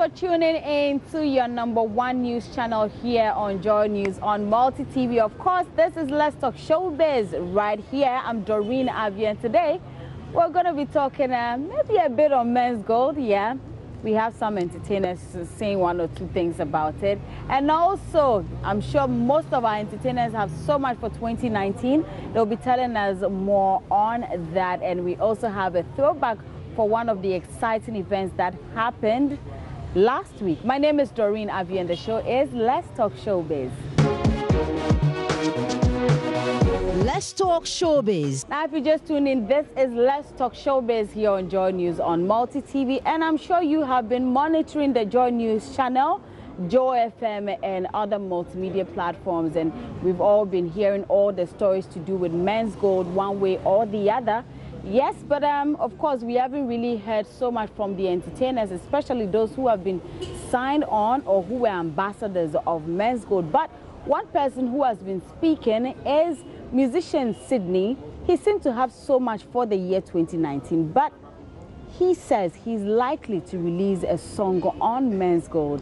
for tuning in to your #1 news channel here on JoyNews on Multi TV. Of course, this is Let's Talk Showbiz right here. I'm Doreen, Avio, and today we're going to be talking maybe a bit on men's gold. Yeah, we have some entertainers saying one or two things about it. And also, I'm sure most of our entertainers have so much for 2019. They'll be telling us more on that. And we also have a throwback for one of the exciting events that happened last week. My name is Doreen Avio, and the show is Let's Talk Showbiz. Let's Talk Showbiz. Now, if you just tune in, this is Let's Talk Showbiz here on JoyNews on Multi TV, and I'm sure you have been monitoring the JoyNews channel, Joy FM, and other multimedia platforms, and we've all been hearing all the stories to do with men's gold one way or the other. Yes, but of course, we haven't really heard so much from the entertainers, especially those who have been signed on or who were ambassadors of men's gold. But one person who has been speaking is musician Sydney. He seemed to have so much for the year 2019, but he says he's likely to release a song on men's gold.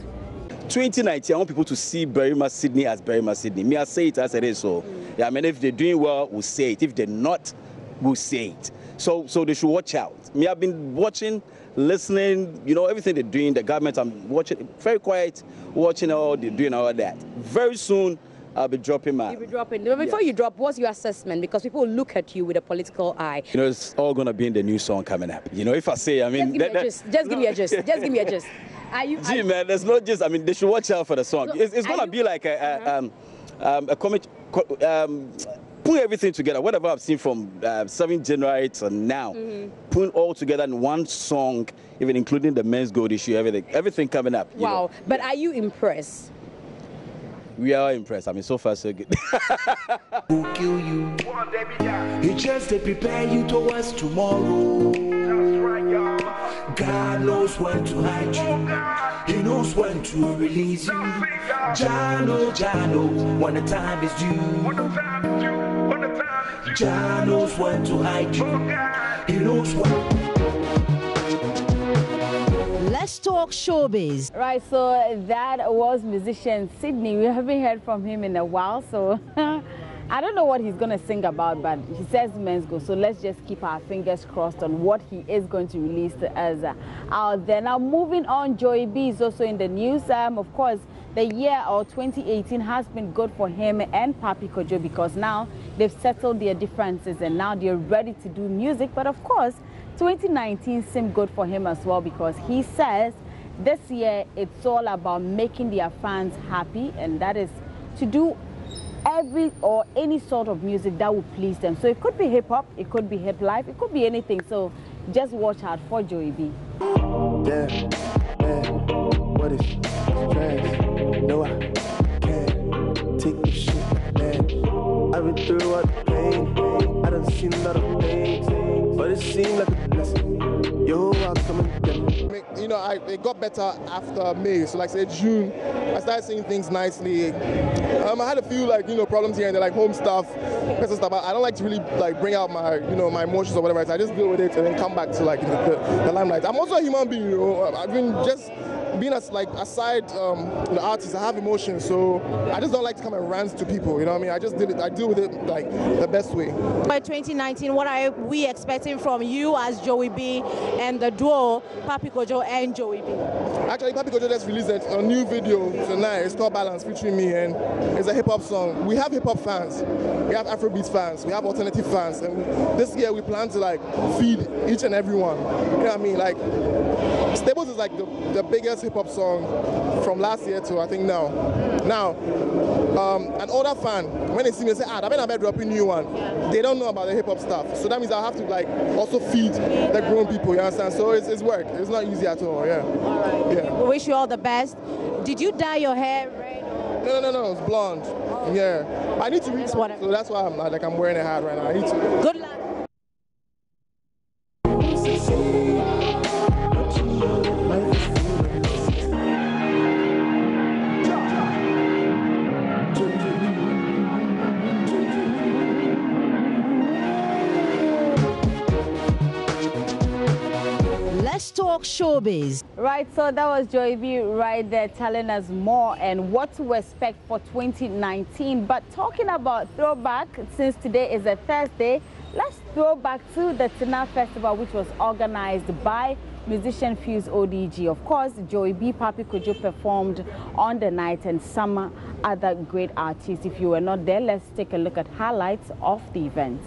2019, I want people to see very much Sydney as very much Sydney. Me, I say it as it is. So, yeah, I mean, if they're doing well, we'll say it. If they're not, we'll say it. So they should watch out. Me, I've been watching, listening, you know, everything they're doing. The government, I'm watching, very quiet, watching all they're doing, all that. Very soon, I'll be dropping my... You'll be dropping. But before you drop, what's your assessment? Because people look at you with a political eye. You know, it's all going to be in the new song coming up. You know, if I say, I mean... Just give me a gist. Just give me a gist. Gee, man, there's not just... I mean, they should watch out for the song. So, it's going to be like a comic... Put everything together, whatever I've seen from 7th January to now, put all together in one song, even including the men's gold issue, everything coming up. Wow, but are you impressed? We are impressed. I mean, so far, so good. Who kill you? He just to prepare you towards tomorrow. God knows when to hide you. He knows when to release you. Jano, when the time is due. Jah knows when to hide you. He knows when. Let's Talk Showbiz. Right, so that was musician Sydney. We haven't heard from him in a while, so I don't know what he's going to sing about, but he says men's gold. So let's just keep our fingers crossed on what he is going to release to us out there. Now, moving on, Joy B is also in the news. Of course, the year of 2018 has been good for him and Papi Kojo because now they've settled their differences and now they're ready to do music. But of course, 2019 seemed good for him as well because he says this year it's all about making their fans happy, and that is to do every or any sort of music that would please them. So it could be hip-hop, it could be hip life, it could be anything. So just watch out for Joy B. Yeah, what is stress? No, I can't take this shit, man. I've been through a lot of pain. I done seen a lot of things, but it seemed like a blessing. Yo, I'm coming together. You know, it got better after May. So, like, say June, I started seeing things nicely. I had a few, like, you know, problems here and there, like home stuff, personal stuff. I don't like to really, like, bring out my, you know, my emotions or whatever. I just deal with it and then come back to, like, the limelight. I'm also a human being, you know. I've been just being as like aside the artist, I have emotions, so I just don't like to come and rant to people. You know what I mean? I deal with it like the best way. By 2019, what are we expecting from you as Joey B and the duo Papi Kojo and Joey B? Actually, Papi Kojo just released a new video tonight. It's called Balance, featuring me, and it's a hip hop song. We have hip hop fans, we have Afrobeats fans, we have alternative fans, and this year we plan to like feed each and every one. You know what I mean? Like, Stables is like the biggest hip hop song from last year to I think now. Now, an older fan, when they see me, they say, I better drop a new one. They don't know about the hip hop stuff. So that means I'll have to like also feed the grown people, you understand? So it's work. It's not easy at all, yeah. All right. Yeah. We wish you all the best. Did you dye your hair red? No, it's blonde. Oh. Yeah. I need to reach, so that's why I'm wearing a hat right now. I need to. Good luck. Let's Talk talk showbiz. Right, so that was Joy B right there telling us more and what to expect for 2019. But talking about throwback, since today is a Thursday, let's throw back to the Tina Festival, which was organized by musician Fuse ODG. Of course, Joy B, Papi Kojo performed on the night and some other great artists. If you were not there, let's take a look at highlights of the event.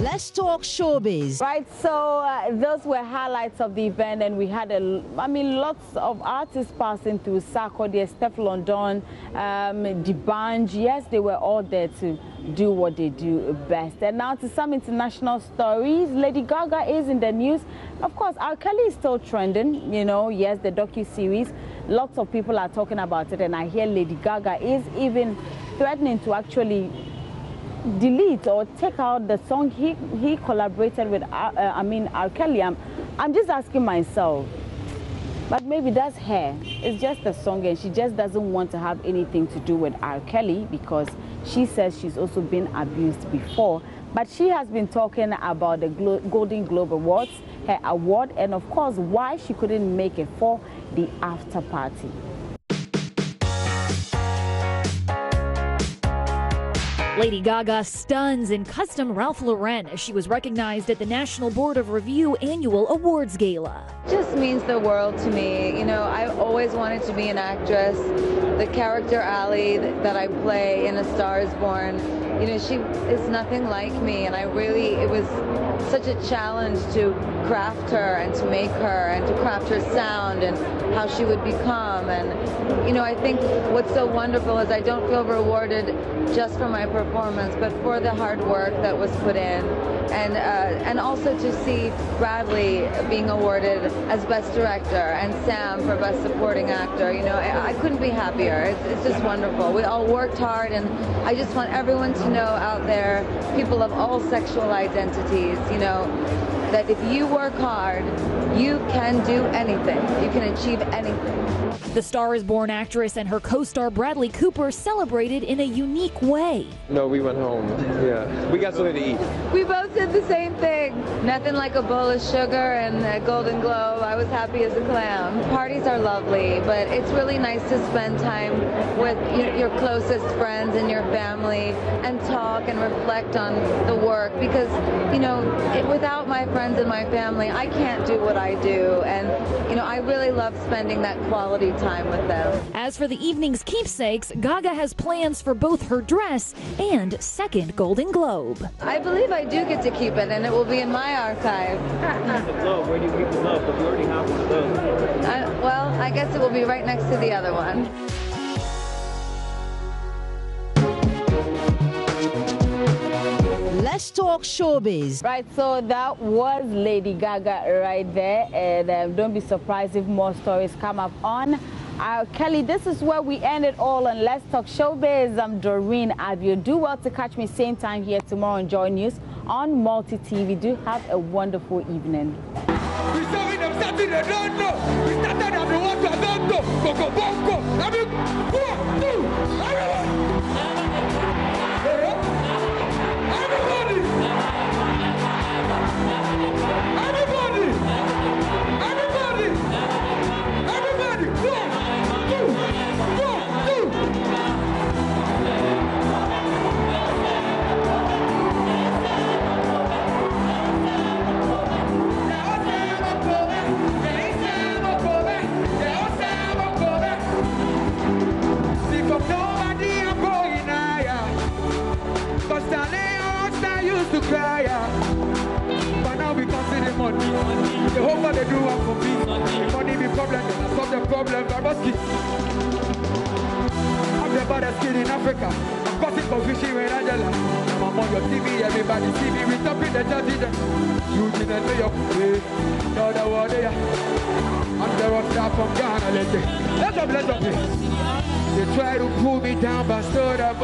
Let's talk showbiz. Right, so those were highlights of the event, and we had lots of artists passing through. Sarkodie, Steph London, Dibanj. Yes, they were all there to do what they do best. And now to some international stories. Lady Gaga is in the news. Of course, R. Kelly is still trending. You know, yes, the docu-series. Lots of people are talking about it, and I hear Lady Gaga is even threatening to actually delete or take out the song he collaborated with R. Kelly. I'm just asking myself, but maybe that's her. It's just a song, and she just doesn't want to have anything to do with R. Kelly because she says she's also been abused before. But she has been talking about the Golden Globe Awards, her award, and of course why she couldn't make it for the after party. Lady Gaga stuns in custom Ralph Lauren as she was recognized at the National Board of Review Annual Awards Gala. Just means the world to me. You know, I always wanted to be an actress. The character Allie that I play in A Star Is Born, you know, she is nothing like me, and it was such a challenge to craft her and to make her and to craft her sound and how she would become. And you know, I think what's so wonderful is I don't feel rewarded just for my performance, but for the hard work that was put in, and also to see Bradley being awarded as Best Director and Sam for Best Supporting Actor. You know, I couldn't be happier. It's just wonderful. We all worked hard, and I just want everyone to know out there, people of all sexual identities, you know, that if you work hard, you can do anything. You can achieve anything. The Star Is Born actress and her co-star Bradley Cooper celebrated in a unique way. No, we went home. Yeah, we got something to eat. We both did the same thing. Nothing like a bowl of sugar and a Golden Globe. I was happy as a clam. Parties are lovely, but it's really nice to spend time with your closest friends and your family and talk and reflect on the work, because, you know, without my friends and my family, I can't do what I do, and, you know, I really love spending that quality time with them. As for the evening's keepsakes, Gaga has plans for both her dress and second Golden Globe. I believe I do get to keep it, and it will be in my archive. The globe, where do you keep the globe? Because we already have one of those. Well, I guess it will be right next to the other one. Let's talk showbiz. Right, so that was Lady Gaga right there, and don't be surprised if more stories come up on. Kelly, this is where we end it all on Let's Talk Showbiz. I'm Doreen. Avio. Do well to catch me same time here tomorrow on JoyNews on Multi TV. Do have a wonderful evening. We saw them starting, they don't know. We started and they want to don't know. Go, go, go, go. I mean, the whole they do one for me. If money be problem, then I solve the problem. I must keep. I'm the baddest kid in Africa. I'm cutting for fishing with Angela. I'm on your TV, everybody see me. We top in the judge. You didn't know your way. No, the world there. I'm the rock star from Ghana. Let's up. They try to pull me down, but stood up.